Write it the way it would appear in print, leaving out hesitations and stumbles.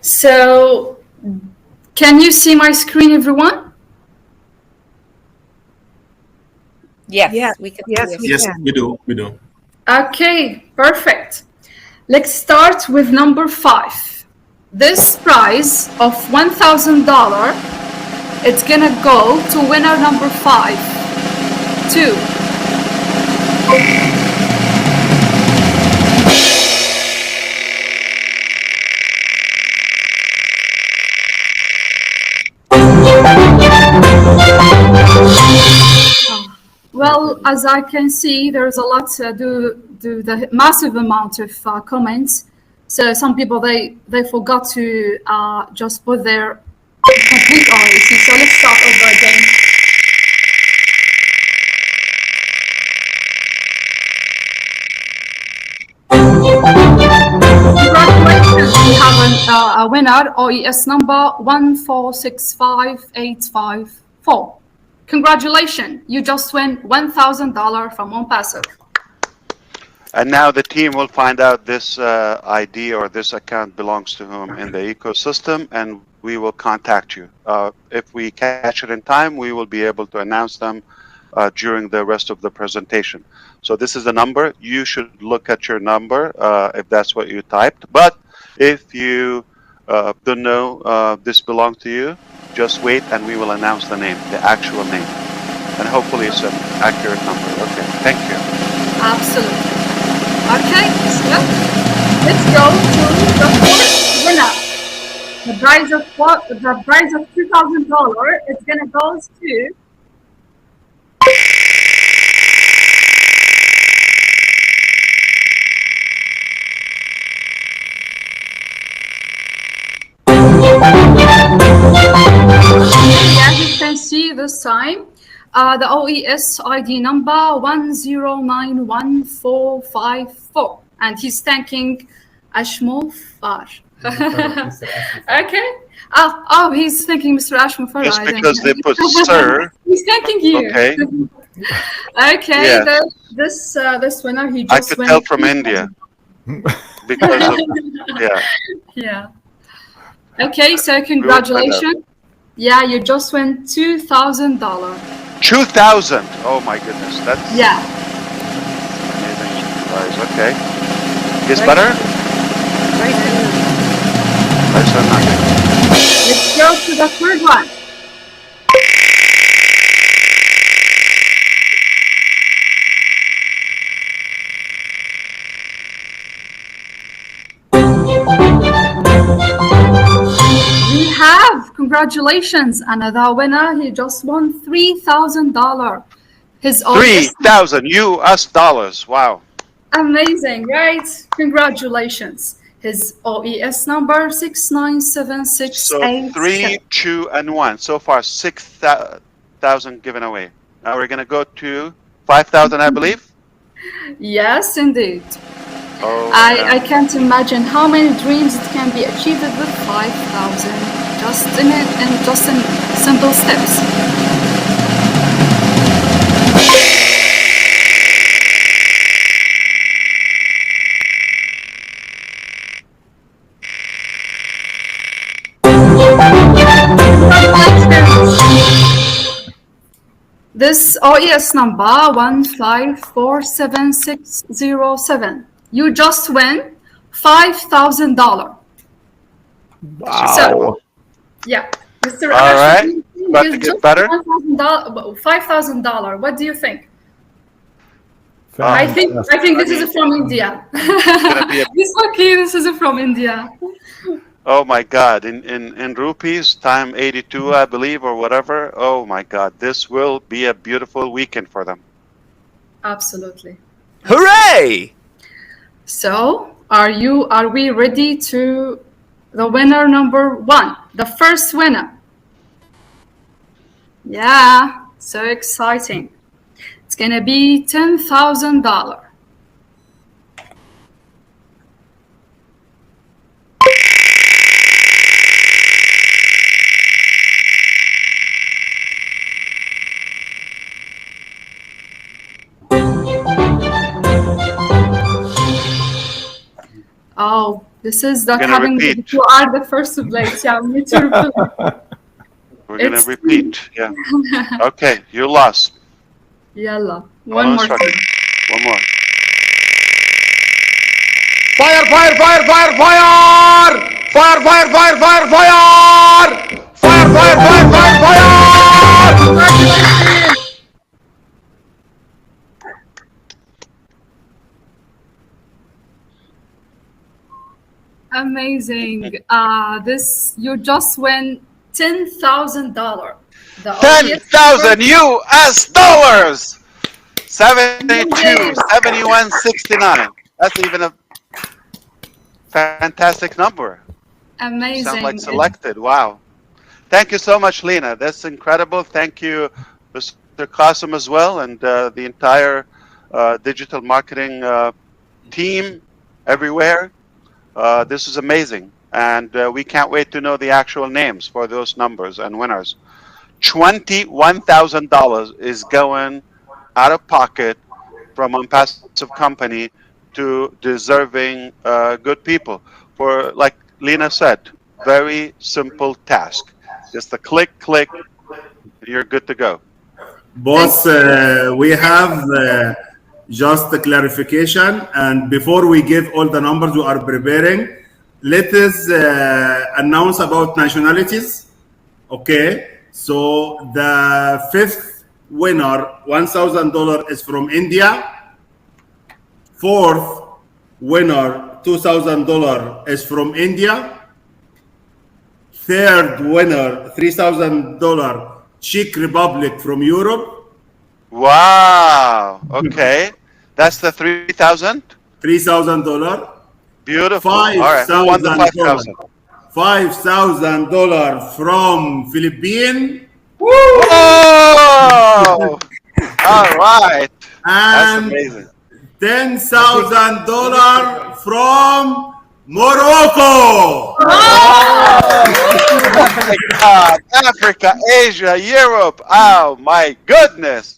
So, can you see my screen, everyone? Yes, we can. Yes, we do. We do. Okay, perfect. Let's start with number 5. This prize of $1,000, it's gonna go to winner number 5. 2. Well, as I can see, there's a lot due to the massive amount of comments. So some people, they forgot to just put their complete RAC. So let's start over again. Congratulations, we have a winner, OES number 1465854. Congratulations, you just win $1,000 from ONPASSIVE. And now the team will find out this ID or this account belongs to whom in the ecosystem, and we will contact you. If we catch it in time, we will be able to announce them during the rest of the presentation. So this is the number. You should look at your number if that's what you typed. But if you don't know this belongs to you, just wait and we will announce the name, the actual name. And hopefully it's an accurate number. Okay, thank you. Absolutely. Okay, so let's go to the fourth winner. The prize of $2,000 is gonna go to as you can see this time, the OES ID number 1091454, and he's thanking Ashmofar. Okay. Oh, he's thanking Mr. Ashmofar. Just because they put sir. He's thanking you. Okay. Okay. Yeah. This winner, he I just could went. tell from India. Because of, yeah. Yeah. Okay, so congratulations. Yeah, you just win $2,000. 2,000. Oh my goodness, that's Yeah. amazing surprise. Okay. Is better? Nice or not? Let's go to the third one. We have, congratulations, another winner. He just won $3,000. His OES. 3,000 US dollars. Wow. Amazing, right? Congratulations. His OES number 69768. So 3, 2, and 1. So far, 6,000 given away. Now we're gonna go to 5,000, I believe. Yes, indeed. Oh, I can't imagine how many dreams it can be achieved with 5,000, just in simple steps. This OES number 1547607. You just win $5,000. Wow. So, yeah, Mr. All right. About to is get just better. $5,000. What do you think? I I think this is from India. gonna be a- This lucky, this is from India. Oh my God! In rupees, time 82, I believe, or whatever. Oh my God! This will be a beautiful weekend for them. Absolutely. Hooray! So, are we ready to the winner number 1, the first winner? Yeah, so exciting. It's gonna be $10,000. Oh, This is that Gonna having repeat. you are the first place. Yeah, we need to repeat. We're going It's- to repeat. Yeah. Okay, you lost. Yalla. Hold One on a more second. time. One more. Fire, fire, fire, fire, fire! Fire, fire, fire, fire, fire! Fire, fire, fire, fire, fire! Amazing. This you just win $10,000. The 10,000 US dollars. 72, 71, 69. That's even a fantastic number. Amazing. Sound like selected. Wow. Thank you so much, Lena. That's incredible. Thank you, Mr. Qasim as well, and the entire digital marketing team everywhere. This is amazing. And we can't wait to know the actual names for those numbers and winners. $21,000 is going out of pocket from ONPASSIVE company to deserving good people. For, like Lena said, very simple task. Just a click, you're good to go. Boss, we have just a clarification, and before we give all the numbers we are preparing, let us announce about nationalities. Okay, so the fifth winner, $1,000 is from India. Fourth winner, $2,000 is from India. Third winner, $3,000, Czech Republic from Europe. Wow. Okay. That's the 3,000? $3,000. Beautiful. All right. Who won the 5,000? $5,000 from Philippines. Whoa! All right. That's And amazing. $10,000 from Morocco. Oh my God. Africa, Asia, Europe. Oh my goodness.